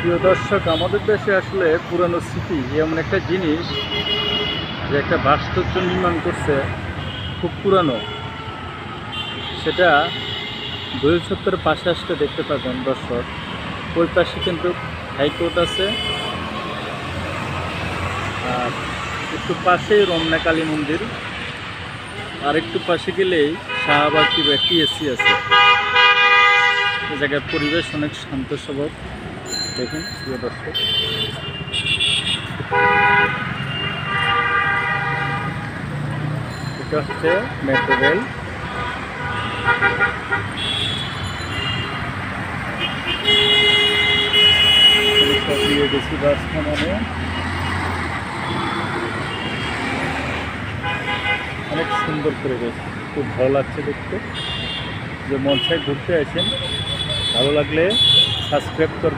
প্রিয় দর্শক, আমাদের দেশে আসলে পুরানো স্মৃতি এমন একটা জিনিস যে একটা ভাস্কর্য নির্মাণ করছে খুব পুরানো। সেটা দোয়েল চত্বরের পাশে আসলে দেখতে পাবেন দর্শক। ওই পাশে কিন্তু হাইকোর্ট আছে, আর একটু পাশেই রমনা কালী মন্দির, আর একটু পাশে গেলেই শাহবাগ কিংবা টিএসসি আছে। এই জায়গার পরিবেশ অনেক শান্ত স্বভাব। দেখুন প্রিয় দর্শক, এটা হচ্ছে মেট্রো রেল। দিয়ে গেছি বাস থামানো, অনেক সুন্দর পরিবেশ, খুব ভালো লাগছে দেখতে। যে মঞ্চায় ঘুরতে আসেন, ভালো লাগলে সাবস্ক্রাইব করবেন।